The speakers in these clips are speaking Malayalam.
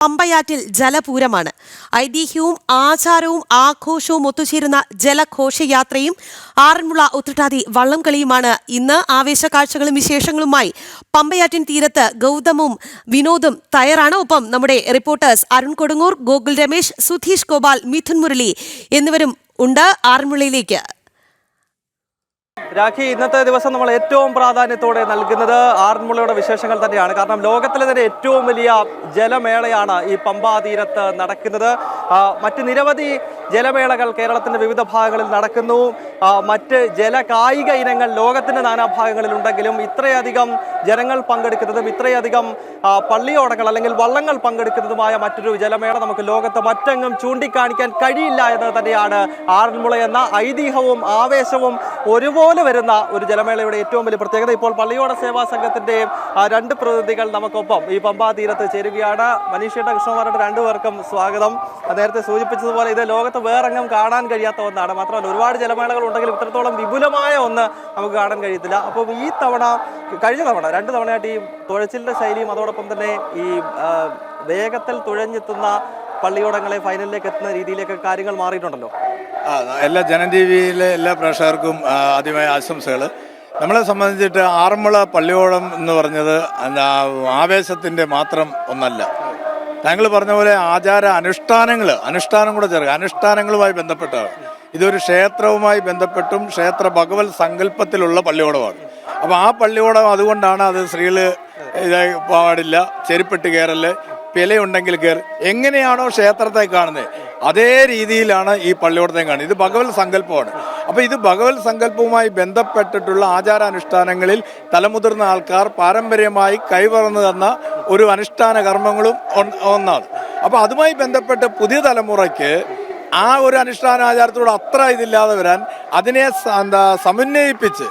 പമ്പയാറ്റിൽ ജലപൂരമാണ്. ഐതിഹ്യവും ആചാരവും ആഘോഷവും ഒത്തുചേരുന്ന ജലഘോഷയാത്രയും ആറന്മുള ഉത്രട്ടാതി വള്ളംകളിയുമാണ് ഇന്ന്. ആവേശക്കാഴ്ചകളും വിശേഷങ്ങളുമായി പമ്പയാറ്റിൻ തീരത്ത് ഗൗതമും വിനോദും തയ്യാറാണ്. ഒപ്പം നമ്മുടെ റിപ്പോർട്ടേഴ്സ് അരുൺ കൊടുങ്ങൂർ, ഗോകുൽ രമേശ്, സുധീഷ് ഗോപാൽ, മിഥുൻ മുരളി എന്നിവരും ഉണ്ട്. ആറന്മുളയിലേക്ക് രാഖി, ഇന്നത്തെ ദിവസം നമ്മൾ ഏറ്റവും പ്രാധാന്യത്തോടെ നൽകുന്നത് ആറന്മുളയുടെ വിശേഷങ്ങൾ തന്നെയാണ്. കാരണം ലോകത്തിലെ തന്നെ ഏറ്റവും വലിയ ജലമേളയാണ് ഈ പമ്പാ തീരത്ത് നടക്കുന്നത്. മറ്റ് നിരവധി ജലമേളകൾ കേരളത്തിന്റെ വിവിധ ഭാഗങ്ങളിൽ നടക്കുന്നു. മറ്റ് ജലകായിക ഇനങ്ങൾ ലോകത്തിന്റെ നാനാഭാഗങ്ങളിലുണ്ടെങ്കിലും ഇത്രയധികം ജനങ്ങൾ പങ്കെടുക്കുന്നതും ഇത്രയധികം പള്ളിയോടങ്ങൾ അല്ലെങ്കിൽ വള്ളങ്ങൾ പങ്കെടുക്കുന്നതുമായ മറ്റൊരു ജലമേള നമുക്ക് ലോകത്ത് മറ്റെങ്ങും ചൂണ്ടിക്കാണിക്കാൻ കഴിയില്ല എന്ന് തന്നെയാണ് ആറന്മുള എന്ന ഐതിഹ്യവും ആവേശവും ഒരുപോലെ വരുന്ന ഒരു ജലമേളയുടെ ഏറ്റവും വലിയ പ്രത്യേകത. ഇപ്പോൾ പള്ളിയോട സേവാ സംഘത്തിന്റെ രണ്ട് പ്രതിനിധികൾ നമുക്കൊപ്പം ഈ പമ്പാ തീരത്ത് ചേരുകയാണ്. മനീഷയുടെ കൃഷ്ണകുമാരുടെ രണ്ടുപേർക്കും സ്വാഗതം. നേരത്തെ സൂചിപ്പിച്ചതുപോലെ ഇത് ലോകത്ത് വേറെങ്ങും കാണാൻ കഴിയാത്ത ഒന്നാണ്. മാത്രമല്ല ഒരുപാട് ജലമേളകൾ ഉണ്ടെങ്കിലും ഇത്രത്തോളം വിപുലമായ ഒന്ന് നമുക്ക് കാണാൻ കഴിയത്തില്ല. അപ്പം ഈ തവണ കഴിഞ്ഞ തവണ 2 തവണയായിട്ട് ഈ തുഴച്ചിലിന്റെ ശൈലിയും അതോടൊപ്പം തന്നെ ഈ വേഗത്തിൽ തുഴഞ്ഞെത്തുന്ന പള്ളിയോടങ്ങളെ ഫൈനലിലേക്ക് എത്തുന്ന രീതിയിലേക്ക് കാര്യങ്ങൾ മാറിയിട്ടുണ്ടല്ലോ. എല്ലാ ജനം ടി വിയിലെ എല്ലാ പ്രേക്ഷകർക്കും ആദ്യമായ ആശംസകൾ. നമ്മളെ സംബന്ധിച്ചിട്ട് ആറന്മുള പള്ളിയോടം എന്ന് പറഞ്ഞത് ആവേശത്തിൻ്റെ മാത്രം ഒന്നല്ല. താങ്കൾ പറഞ്ഞ പോലെ ആചാര അനുഷ്ഠാനം കൂടെ ചേർക്കുക. അനുഷ്ഠാനങ്ങളുമായി ബന്ധപ്പെട്ടാണ്. ഇതൊരു ക്ഷേത്രവുമായി ബന്ധപ്പെട്ടും ക്ഷേത്ര ഭഗവത് സങ്കല്പത്തിലുള്ള പള്ളിയോടമാണ്. അപ്പോൾ ആ പള്ളിയോടം അതുകൊണ്ടാണ് അത് സ്ത്രീകൾ ഇതായി പാടില്ല, ചെരുപ്പിട്ട് കയറല്, പിലയുണ്ടെങ്കിൽ കയറി, എങ്ങനെയാണോ ക്ഷേത്രത്തെ കാണുന്നത് അതേ രീതിയിലാണ് ഈ പള്ളിയോടത്തെ കാണുന്നത്. ഇത് ഭഗവത് സങ്കല്പമാണ്. അപ്പോൾ ഇത് ഭഗവത് സങ്കല്പവുമായി ബന്ധപ്പെട്ടിട്ടുള്ള ആചാരാനുഷ്ഠാനങ്ങളിൽ തലമുതിർന്ന ആൾക്കാർ പാരമ്പര്യമായി കൈവറന്നു തന്ന ഒരു അനുഷ്ഠാന കർമ്മങ്ങളും ഒന്നാണ്. അപ്പോൾ അതുമായി ബന്ധപ്പെട്ട് പുതിയ തലമുറയ്ക്ക് ആ ഒരു അനുഷ്ഠാനാചാരത്തോട് അത്ര ഇതില്ലാതെ വരാൻ അതിനെ സമന്വയിപ്പിച്ച്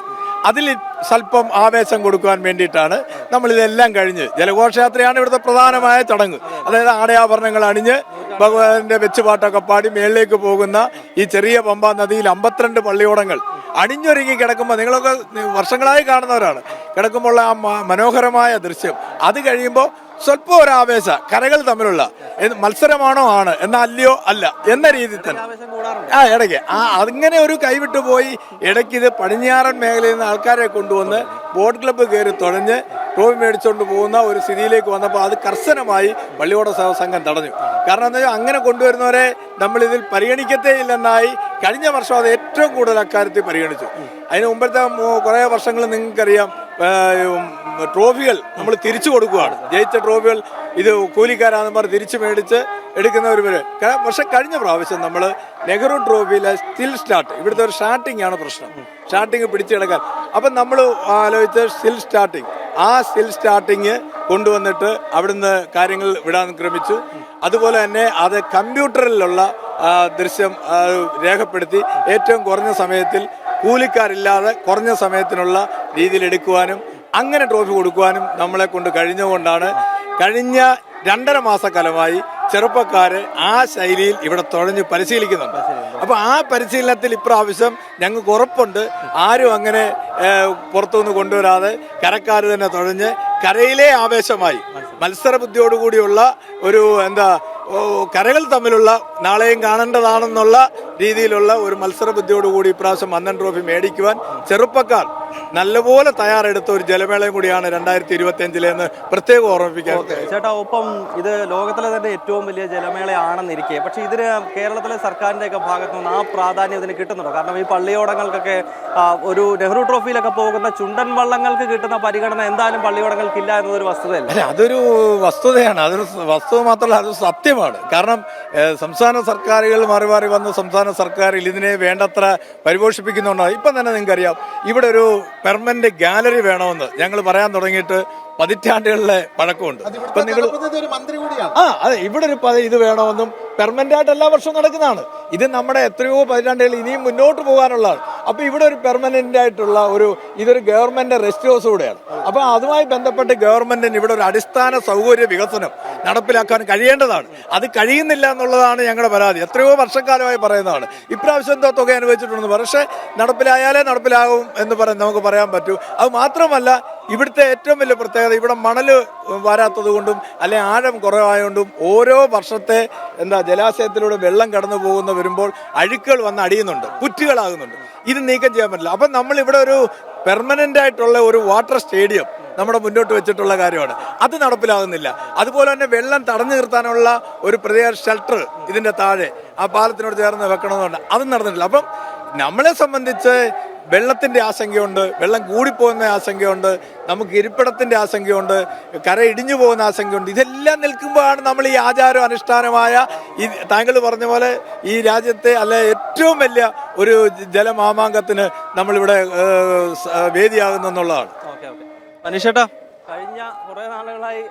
അതിൽ സ്വല്പം ആവേശം കൊടുക്കുവാൻ വേണ്ടിയിട്ടാണ് നമ്മളിതെല്ലാം കഴിഞ്ഞ് ജലഘോഷയാത്രയാണ് ഇവിടുത്തെ പ്രധാനമായ ചടങ്ങ്. അതായത് ആടയാഭരണങ്ങൾ അണിഞ്ഞ് ഭഗവാന്റെ വെച്ചുപാട്ടൊക്കെ പാടി മേളിലേക്ക് പോകുന്ന ഈ ചെറിയ പമ്പാ നദിയിൽ 52 പള്ളിയോടങ്ങൾ അണിഞ്ഞൊരുങ്ങി കിടക്കുമ്പോൾ നിങ്ങളൊക്കെ വർഷങ്ങളായി കാണുന്നവരാണ്. കിടക്കുമ്പോൾ ആ മനോഹരമായ ദൃശ്യം അത് കഴിയുമ്പോൾ സ്വല്പം ഒരു ആവേശ കരകൾ തമ്മിലുള്ള മത്സരമാണോ ആണ് എന്നാൽ അല്ലയോ അല്ല എന്ന രീതിയിൽ തന്നെ ഇടയ്ക്ക് അങ്ങനെ ഒരു കൈവിട്ടു പോയി. ഇടയ്ക്ക് ഇത് പടിഞ്ഞാറൻ മേഖലയിൽ നിന്ന് ആൾക്കാരെ കൊണ്ടുവന്ന് ബോട്ട് ക്ലബ്ബ് കയറി തുഴഞ്ഞ് ട്രോഫി മേടിച്ചുകൊണ്ട് പോകുന്ന ഒരു സ്ഥിതിയിലേക്ക് വന്നപ്പോൾ അത് കർശനമായി പള്ളിയോട സേവാ സംഘം തടഞ്ഞു. കാരണം എന്താ വെച്ചാൽ അങ്ങനെ കൊണ്ടുവരുന്നവരെ നമ്മളിതിൽ പരിഗണിക്കത്തേ ഇല്ലെന്നായി. കഴിഞ്ഞ വർഷം അത് ഏറ്റവും കൂടുതൽ അക്കാര്യത്തിൽ പരിഗണിച്ചു. അതിന് മുമ്പത്തെ കുറേ വർഷങ്ങൾ നിങ്ങൾക്കറിയാം ട്രോഫികൾ നമ്മൾ തിരിച്ചു കൊടുക്കുകയാണ്. ജയിച്ച ട്രോഫികൾ ഇത് കൂലിക്കാരാണെന്ന് പറഞ്ഞ് തിരിച്ചു മേടിച്ച് എടുക്കുന്നവർ വരെ. പക്ഷെ കഴിഞ്ഞ പ്രാവശ്യം നമ്മൾ നെഹ്റു ട്രോഫിയിലെ സ്റ്റിൽ സ്റ്റാർട്ട്, ഇവിടുത്തെ ഒരു സ്റ്റാർട്ടിംഗ് ആണ് പ്രശ്നം. സ്റ്റാർട്ടിങ് പിടിച്ചെടുക്കാൻ അപ്പം നമ്മൾ ആലോചിച്ച് സ്റ്റിൽ സ്റ്റാർട്ടിങ് കൊണ്ടുവന്നിട്ട് അവിടുന്ന് കാര്യങ്ങൾ വിടാൻ ശ്രമിച്ചു. അതുപോലെ തന്നെ അത് കമ്പ്യൂട്ടറിലുള്ള ദൃശ്യം രേഖപ്പെടുത്തി ഏറ്റവും കുറഞ്ഞ സമയത്തിൽ കൂലിക്കാരില്ലാതെ കുറഞ്ഞ സമയത്തിനുള്ള രീതിയിൽ എടുക്കുവാനും അങ്ങനെ ട്രോഫി കൊടുക്കുവാനും നമ്മളെ കൊണ്ട് കഴിഞ്ഞുകൊണ്ടാണ് കഴിഞ്ഞ 2.5 മാസക്കാലമായി ചെറുപ്പക്കാര് ആ ശൈലിയിൽ ഇവിടെ തുഴഞ്ഞ് പരിശീലിക്കുന്നുണ്ട്. അപ്പൊ ആ പരിശീലനത്തിൽ ഇപ്രാവശ്യം ഞങ്ങൾക്ക് ഉറപ്പുണ്ട് ആരും അങ്ങനെ പുറത്തുനിന്ന് കൊണ്ടുവരാതെ കരക്കാർ തന്നെ തുഴഞ്ഞ് കരയിലെ ആവേശമായി മത്സരബുദ്ധിയോടുകൂടിയുള്ള ഒരു കരകൾ തമ്മിലുള്ള നാളെയും കാണേണ്ടതാണെന്നുള്ള രീതിയിലുള്ള ഒരു മത്സരബുദ്ധിയോടുകൂടി ഇപ്രാവശ്യം മന്നൻ ട്രോഫി മേടിക്കുവാൻ ചെറുപ്പക്കാർ നല്ലപോലെ തയ്യാറെടുത്ത ഒരു ജലമേളയും കൂടിയാണ് 2025 പ്രത്യേകം ഓർമ്മിപ്പിക്കാൻ. ചേട്ടാ, ഒപ്പം ഇത് ലോകത്തിലെ തന്നെ ഏറ്റവും വലിയ ജലമേളയാണെന്നിരിക്കെ പക്ഷെ ഇതിന് കേരളത്തിലെ സർക്കാരിന്റെ ഒക്കെ ഭാഗത്തു നിന്ന് ആ പ്രാധാന്യം ഇതിന് കിട്ടുന്നുണ്ടോ? കാരണം ഈ പള്ളിയോടങ്ങൾക്കൊക്കെ ഒരു നെഹ്റു ട്രോഫിയിലൊക്കെ പോകുന്ന ചുണ്ടൻ വള്ളങ്ങൾക്ക് കിട്ടുന്ന പരിഗണന എന്തായാലും പള്ളിയോടങ്ങൾക്കില്ല എന്നതൊരു വസ്തുതയല്ല. അതൊരു വസ്തുതയാണ്. അതൊരു വസ്തുത മാത്രമല്ല, അത് സത്യമാണ്. കാരണം സംസ്ഥാന സർക്കാരുകൾ മാറി വന്ന സംസ്ഥാന സർക്കാരിൽ ഇതിനെ വേണ്ടത്ര പരിപോഷിപ്പിക്കുന്നുണ്ടാവും. ഇപ്പം തന്നെ നിങ്ങൾക്കറിയാം ഇവിടെ ഒരു പെർമനന്റ് ഗാലറി വേണമെന്ന് ഞങ്ങൾ പറയാൻ തുടങ്ങിയിട്ട് പതിറ്റാണ്ടുകളിലെ പഴക്കമുണ്ട്. ഇപ്പൊ നിങ്ങൾ അതെ, ഇവിടെ ഒരു ഇത് വേണമെന്നും പെർമനന്റ് ആയിട്ട് എല്ലാ വർഷവും നടക്കുന്നതാണ്. ഇത് നമ്മുടെ എത്രയോ പതിറ്റാണ്ടുകൾ ഇനിയും മുന്നോട്ട് പോകാനുള്ളതാണ്. അപ്പൊ ഇവിടെ ഒരു പെർമനന്റ് ആയിട്ടുള്ള ഇതൊരു ഗവൺമെന്റ് റെസ്റ്റ് ഹൗസ് കൂടെയാണ്. അപ്പൊ അതുമായി ബന്ധപ്പെട്ട് ഗവൺമെന്റിന് ഇവിടെ ഒരു അടിസ്ഥാന സൗകര്യ വികസനം നടപ്പിലാക്കാൻ കഴിയേണ്ടതാണ്. അത് കഴിയുന്നില്ല എന്നുള്ളതാണ് ഞങ്ങളുടെ പരാതി. എത്രയോ വർഷക്കാലമായി പറയുന്നതാണ്. ഇപ്രാവശ്യം എന്തോ തുക അനുവദിച്ചിട്ടുണ്ടെന്ന് പക്ഷേ നടപ്പിലായാലേ നടപ്പിലാകും എന്ന് നമുക്ക് പറയാൻ പറ്റൂ. അത് മാത്രമല്ല ഇവിടുത്തെ ഏറ്റവും വലിയ പ്രത്യേകത ഇവിടെ മണൽ വരാത്തത് കൊണ്ടും അല്ലെ ആഴം കുറവായതുകൊണ്ടും ഓരോ വർഷത്തെ ജലാശയത്തിലൂടെ വെള്ളം കടന്നു പോകുന്ന വരുമ്പോൾ അഴുക്കുകൾ വന്ന് അടിയുന്നുണ്ട്, കുറ്റികളാകുന്നുണ്ട്. ഇത് നീക്കം ചെയ്യാൻ പറ്റില്ല. അപ്പം നമ്മൾ ഇവിടെ ഒരു പെർമനന്റ് ആയിട്ടുള്ള ഒരു വാട്ടർ സ്റ്റേഡിയം നമ്മുടെ മുന്നോട്ട് വെച്ചിട്ടുള്ള കാര്യമാണ്. അത് നടപ്പിലാകുന്നില്ല. അതുപോലെ തന്നെ വെള്ളം തടഞ്ഞു നിർത്താനുള്ള ഒരു പ്രത്യേക ഷെൽട്ടർ ഇതിന്റെ താഴെ ആ പാലത്തിനോട് ചേർന്ന് വെക്കണമെന്നുണ്ട്, അതും നടന്നിട്ടില്ല. അപ്പം നമ്മളെ സംബന്ധിച്ച് വെള്ളത്തിന്റെ ആശങ്കയുണ്ട്, വെള്ളം കൂടിപ്പോകുന്ന ആശങ്കയുണ്ട്, നമുക്ക് ഇരിപ്പിടത്തിന്റെ ആശങ്കയുണ്ട്, കര ഇടിഞ്ഞു പോകുന്ന ആശങ്കയുണ്ട്. ഇതെല്ലാം നിൽക്കുമ്പോഴാണ് നമ്മൾ ഈ ആചാരം അനുഷ്ഠാനമായ ഈ താങ്കൾ പറഞ്ഞ പോലെ ഈ രാജ്യത്തെ അല്ലെ ഏറ്റവും വലിയ ഒരു ജലമാമാങ്കത്തിന് നമ്മളിവിടെ വേദിയാകുന്നെന്നുള്ളതാണ്. മനീഷേട്ടാ, കഴിഞ്ഞ കുറേ നാളുകളായി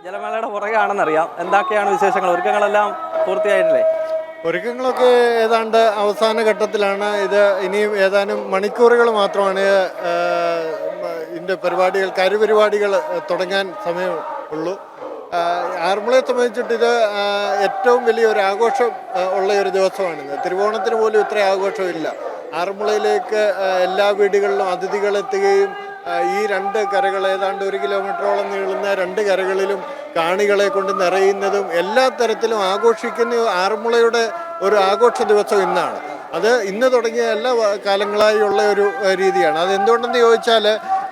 ജലമേളയുടെ പുറകെയാണെന്നറിയാം. എന്തൊക്കെയാണ് വിശേഷങ്ങൾ? ഒരുക്കങ്ങളെല്ലാം പൂർത്തിയായിട്ടില്ലേ? ഒരുക്കങ്ങളൊക്കെ ഏതാണ്ട് അവസാന ഘട്ടത്തിലാണ്. ഇത് ഇനിയും ഏതാനും മണിക്കൂറുകൾ മാത്രമാണ് ഇതിൻ്റെ പരിപാടികൾ, കരുപരിപാടികൾ തുടങ്ങാൻ സമയമുള്ളൂ. ആറന്മുളയെ സംബന്ധിച്ചിട്ട് ഇത് ഏറ്റവും വലിയൊരു ആഘോഷം ഉള്ള ഒരു ദിവസമാണിത്. തിരുവോണത്തിന് പോലും ഇത്ര ആഘോഷമില്ല. ആറന്മുളയിലേക്ക് എല്ലാ വീടുകളിലും അതിഥികളെത്തുകയും ഈ രണ്ട് കരകൾ ഏതാണ്ട് 1 കിലോമീറ്ററോളം നീളുന്ന രണ്ട് കരകളിലും കാണികളെ കൊണ്ട് നിറയുന്നതും എല്ലാ തരത്തിലും ആഘോഷിക്കുന്ന ആറന്മുളയുടെ ഒരു ആഘോഷ ദിവസം ഇന്നാണ്. അത് ഇന്ന് തുടങ്ങിയ എല്ലാ കാലങ്ങളായി ഉള്ള ഒരു രീതിയാണ്. അത് എന്തുകൊണ്ടെന്ന് ചോദിച്ചാൽ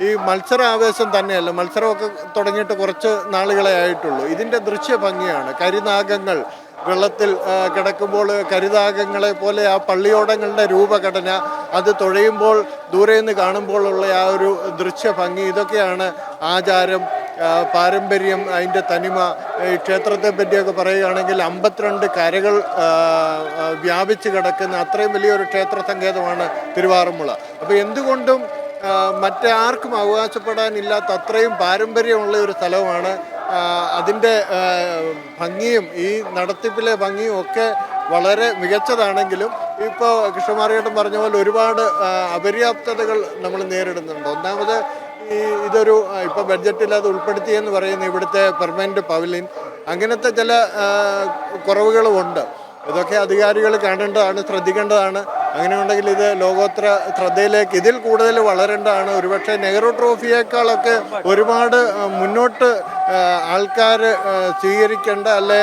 ഈ മത്സര ആവേശം തന്നെയല്ല, മത്സരമൊക്കെ തുടങ്ങിയിട്ട് കുറച്ച് നാളുകളെ ആയിട്ടുള്ളൂ. ഇതിൻ്റെ ദൃശ്യഭംഗിയാണ്. കരിനാഗങ്ങൾ വെള്ളത്തിൽ കിടക്കുമ്പോൾ കരുതാകങ്ങളെ പോലെ ആ പള്ളിയോടങ്ങളുടെ രൂപഘടന, അത് തുഴയുമ്പോൾ ദൂരെ നിന്ന് കാണുമ്പോഴുള്ള ആ ഒരു ദൃശ്യഭംഗി, ഇതൊക്കെയാണ് ആചാരം, പാരമ്പര്യം, അതിൻ്റെ തനിമ. ഈ ക്ഷേത്രത്തെ പറ്റിയൊക്കെ പറയുകയാണെങ്കിൽ 52 കരകൾ വ്യാപിച്ച് കിടക്കുന്ന അത്രയും വലിയൊരു ക്ഷേത്ര സങ്കേതമാണ് തിരുവാറന്മുള. അപ്പോൾ എന്തുകൊണ്ടും മറ്റാർക്കും അവകാശപ്പെടാനില്ലാത്ത അത്രയും പാരമ്പര്യമുള്ള ഒരു സ്ഥലമാണ്. അതിൻ്റെ ഭംഗിയും ഈ നടത്തിപ്പിലെ ഭംഗിയും ഒക്കെ വളരെ മികച്ചതാണെങ്കിലും ഇപ്പോൾ കൃഷ്ണമാറിയേട്ടൻ പറഞ്ഞ പോലെ ഒരുപാട് അപര്യാപ്തതകൾ നമ്മൾ നേരിടുന്നുണ്ട്. ഒന്നാമത് ഇതൊരു ഇപ്പോൾ ബഡ്ജറ്റിൽ അത് ഉൾപ്പെടുത്തിയെന്ന് പറയുന്ന ഇവിടുത്തെ പെർമനന്റ് പവലിയൻ, അങ്ങനത്തെ ചില കുറവുകളുമുണ്ട്. ഇതൊക്കെ അധികാരികൾ കാണേണ്ടതാണ്, ശ്രദ്ധിക്കേണ്ടതാണ്. അങ്ങനെയുണ്ടെങ്കിൽ ഇത് ലോകോത്തര ശ്രദ്ധയിലേക്ക് ഇതിൽ കൂടുതൽ വളരേണ്ടതാണ്. ഒരുപക്ഷെ നെഹ്റു ട്രോഫിയേക്കാളൊക്കെ ഒരുപാട് മുന്നോട്ട് ആൾക്കാർ സ്വീകരിക്കേണ്ട അല്ലെ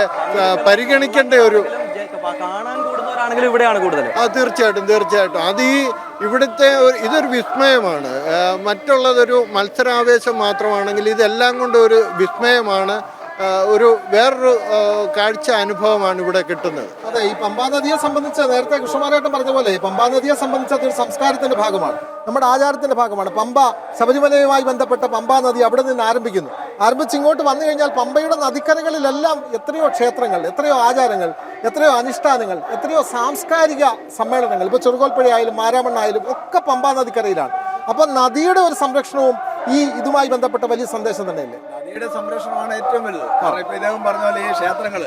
പരിഗണിക്കേണ്ട ഒരു ഇവിടെയാണ് കൂടുതൽ. തീർച്ചയായിട്ടും അത് ഇവിടുത്തെ ഇതൊരു വിസ്മയമാണ്. മറ്റുള്ളതൊരു മത്സരാവേശം മാത്രമാണെങ്കിൽ ഇതെല്ലാം കൊണ്ടും ഒരു വിസ്മയമാണ്. ഒരു വേറൊരു കാഴ്ച അനുഭവമാണ് ഇവിടെ കിട്ടുന്നത്. അതെ, ഈ പമ്പാ നദിയെ സംബന്ധിച്ച് നേരത്തെ കൃഷ്ണമാരായിട്ടും പറഞ്ഞ പോലെ പമ്പാ നദിയെ സംബന്ധിച്ച് അതൊരു സംസ്കാരത്തിന്റെ ഭാഗമാണ്, നമ്മുടെ ആചാരത്തിന്റെ ഭാഗമാണ്. പമ്പ ശബരിമലയുമായി ബന്ധപ്പെട്ട പമ്പാ നദി അവിടെ നിന്ന് ആരംഭിച്ച് ഇങ്ങോട്ട് വന്നു കഴിഞ്ഞാൽ പമ്പയുടെ നദിക്കരകളിലെല്ലാം എത്രയോ ക്ഷേത്രങ്ങൾ, എത്രയോ ആചാരങ്ങൾ, എത്രയോ അനുഷ്ഠാനങ്ങൾ, എത്രയോ സാംസ്കാരിക സമ്മേളനങ്ങൾ. ഇപ്പോൾ ചെറുകോൽപ്പുഴയായാലും മാരാമണ്ണായാലും ഒക്കെ പമ്പാ നദിക്കരയിലാണ്. അപ്പം നദിയുടെ ഒരു സംരക്ഷണവും ഈ ഇതുമായി ബന്ധപ്പെട്ട വലിയ സന്ദേശം തന്നെയല്ലേ. നദിയുടെ സംരക്ഷണമാണ് ഏറ്റവും വലുത്. കാരണം ഇപ്പൊ ഇദ്ദേഹം പറഞ്ഞ പോലെ ഈ ക്ഷേത്രങ്ങൾ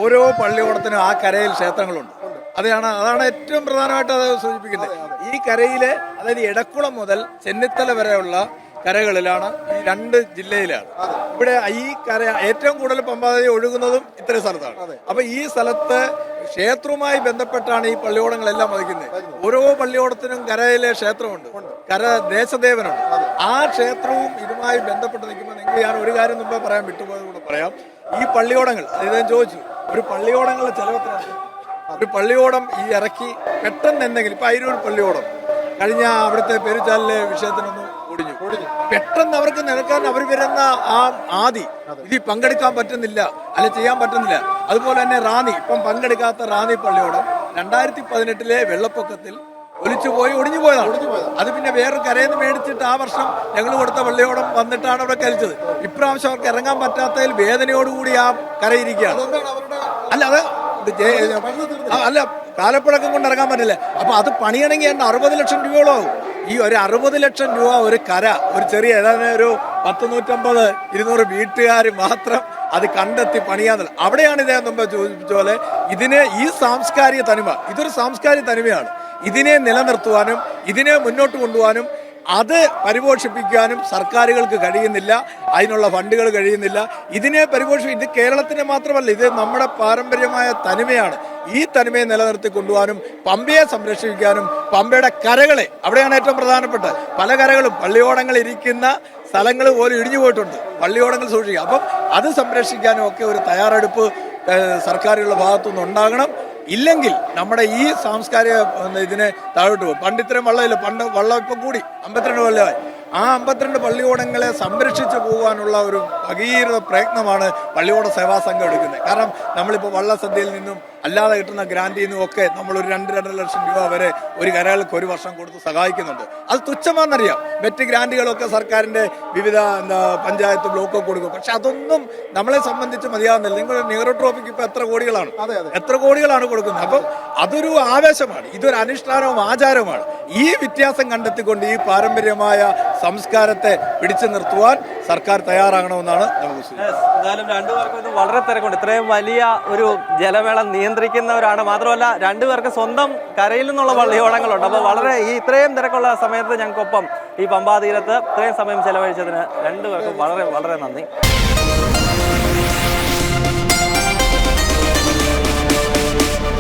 ഓരോ പള്ളിയോടത്തിനും ആ കരയിൽ ക്ഷേത്രങ്ങളുണ്ട്. അതാണ് ഏറ്റവും പ്രധാനമായിട്ട് അത് സൂചിപ്പിക്കുന്നത്. ഈ കരയിലെ, അതായത് എടക്കുളം മുതൽ ചെന്നിത്തല വരെയുള്ള കരകളിലാണ് ഈ 2 ജില്ലയിലാണ്. ഇവിടെ ഈ കര ഏറ്റവും കൂടുതൽ പമ്പാ നദി ഒഴുകുന്നതും ഇത്രയും സ്ഥലത്താണ്. അപ്പൊ ഈ സ്ഥലത്ത് ക്ഷേത്രവുമായി ബന്ധപ്പെട്ടാണ് ഈ പള്ളിയോടങ്ങളെല്ലാം വഹിക്കുന്നത്. ഓരോ പള്ളിയോടത്തിനും കരയിലെ ക്ഷേത്രമുണ്ട്, ദേശദേവനുണ്ട്. ആ ക്ഷേത്രവും ഇതുമായി ബന്ധപ്പെട്ട് നിൽക്കുമ്പോൾ നിങ്ങൾ ഞാൻ ഒരു കാര്യം മുമ്പേ പറയാൻ വിട്ടുപോയത് കൂടെ പറയാം. ഈ പള്ളിയോടങ്ങൾ, അദ്ദേഹം ചോദിച്ചു, ഒരു പള്ളിയോടങ്ങളുടെ ചെലവെത്രയാണ്? ഒരു പള്ളിയോടം ഈ ഇറക്കി പെട്ടെന്ന് എന്തെങ്കിലും, ഇപ്പൊ അയിരൂർ പള്ളിയോടം കഴിഞ്ഞ അവിടുത്തെ പെരുച്ചാലിലെ വിഷയത്തിനൊന്നും ഒടിഞ്ഞു. പെട്ടെന്ന് അവർക്ക് നിരക്കാൻ അവർ വരുന്ന ആ ആദി ഇതിൽ പങ്കെടുക്കാൻ പറ്റുന്നില്ല, അല്ലെ ചെയ്യാൻ പറ്റുന്നില്ല. അതുപോലെ തന്നെ റാന്നി, ഇപ്പം പങ്കെടുക്കാത്ത റാന്നി പള്ളിയോടം 2018 വെള്ളപ്പൊക്കത്തിൽ ഒടിഞ്ഞു പോയതാണ്. അത് പിന്നെ വേറൊരു കരയിൽ നിന്ന് മേടിച്ചിട്ട് ആ വർഷം ഞങ്ങൾ കൊടുത്ത പള്ളിയോടം വന്നിട്ടാണ് അവിടെ കഴിച്ചത്. ഇപ്രാവശ്യം അവർക്ക് ഇറങ്ങാൻ പറ്റാത്തതിൽ വേദനയോടുകൂടി ആ കരയിരിക്കുകയാണ്. അല്ല കാലപ്പഴക്കം കൊണ്ട് ഇറങ്ങാൻ പറ്റില്ല. അപ്പൊ അത് പണിയണമെങ്കിൽ 60 ലക്ഷം രൂപയോളം ആവും. ഈ ഒരു 60 ലക്ഷം രൂപ ഒരു കര, ഒരു ചെറിയ ഏതാണ്ട് ഒരു 100-150-200 വീട്ടുകാർ മാത്രം അത് കണ്ടെത്തി പണിയാന്നില്ല. അവിടെയാണ് ഇദ്ദേഹം മുമ്പ് ചോദിച്ച പോലെ ഇതിനെ ഈ സാംസ്കാരിക തനിമ, ഇതൊരു സാംസ്കാരിക തനിമയാണ്. ഇതിനെ നിലനിർത്തുവാനും ഇതിനെ മുന്നോട്ട് കൊണ്ടുപോകാനും അത് പരിപോഷിപ്പിക്കാനും സർക്കാരുകൾക്ക് കഴിയുന്നില്ല, അതിനുള്ള ഫണ്ടുകൾ കഴിയുന്നില്ല. ഇതിനെ ഇത് കേരളത്തിന് മാത്രമല്ല, ഇത് നമ്മുടെ പാരമ്പര്യമായ തനിമയാണ്. ഈ തനിമയെ നിലനിർത്തി കൊണ്ടുപോകാനും പമ്പയെ സംരക്ഷിക്കാനും പമ്പയുടെ കരകളെ, അവിടെയാണ് ഏറ്റവും പ്രധാനപ്പെട്ട പല കരകളും പള്ളിയോടങ്ങൾ ഇരിക്കുന്ന സ്ഥലങ്ങൾ പോലും ഇടിഞ്ഞു പോയിട്ടുണ്ട്. പള്ളിയോടങ്ങൾ സൂക്ഷിക്കുക. അപ്പം അത് സംരക്ഷിക്കാനും ഒക്കെ ഒരു തയ്യാറെടുപ്പ് സർക്കാരുകളുടെ ഭാഗത്തുനിന്ന് ഉണ്ടാകണം. ഇല്ലെങ്കിൽ നമ്മുടെ ഈ സാംസ്കാരിക ഇതിനെ താഴോട്ട് പോകും. പണ്ട് ഇത്രയും വള്ളമില്ല, പണ്ട് വള്ളം ഇപ്പം കൂടി 52 കൊല്ലമായി. ആ 52 പള്ളിയോടങ്ങളെ സംരക്ഷിച്ചു പോകാനുള്ള ഒരു ഭഗീരഥ പ്രയത്നമാണ് പള്ളിയോട സേവാ സംഘം എടുക്കുന്നത്. കാരണം നമ്മളിപ്പോൾ വള്ളസദ്യയിൽ നിന്നും അല്ലാതെ കിട്ടുന്ന ഗ്രാൻഡിൽ നിന്നും ഒക്കെ നമ്മൾ ഒരു 2-2.5 ലക്ഷം രൂപ വരെ ഒരു കരകൾക്ക് ഒരു വർഷം കൊടുത്ത് സഹായിക്കുന്നുണ്ട്. അത് തുച്ഛമാണെന്നറിയാം. മറ്റ് ഗ്രാൻഡുകളൊക്കെ സർക്കാരിൻ്റെ വിവിധ പഞ്ചായത്ത് ബ്ലോക്കൊക്കെ കൊടുക്കും. പക്ഷെ അതൊന്നും നമ്മളെ സംബന്ധിച്ച് മതിയാവുന്നില്ല. നിങ്ങൾ നെഹ്റു ട്രോഫിക്ക് ഇപ്പോൾ എത്ര കോടികളാണ്, എത്ര കോടികളാണ് കൊടുക്കുന്നത്. അപ്പം അതൊരു ആവേശമാണ്, ഇതൊരു അനുഷ്ഠാനവും ആചാരവുമാണ്. ഈ വ്യത്യാസം കണ്ടെത്തിക്കൊണ്ട് ഈ പാരമ്പര്യമായ സംസ്കാരത്തെ പിടിച്ചു നിർത്തുവാൻ സർക്കാർ തയ്യാറാകണമെന്നാണ് നമുക്ക്. എന്തായാലും രണ്ടുപേർക്കും ഇത് വളരെ തിരക്കുണ്ട്. ഇത്രയും വലിയ ഒരു ജലമേളം നിയന്ത്രിക്കുന്നവരാണ്. മാത്രമല്ല രണ്ടുപേർക്ക് സ്വന്തം കരയിൽ നിന്നുള്ള പള്ളിയോടങ്ങളുണ്ട്. അപ്പോൾ വളരെ ഈ ഇത്രയും തിരക്കുള്ള സമയത്ത് ഞങ്ങൾക്കൊപ്പം ഈ പമ്പാ തീരത്ത് ഇത്രയും സമയം ചെലവഴിച്ചതിന് രണ്ടുപേർക്കും വളരെ വളരെ നന്ദി.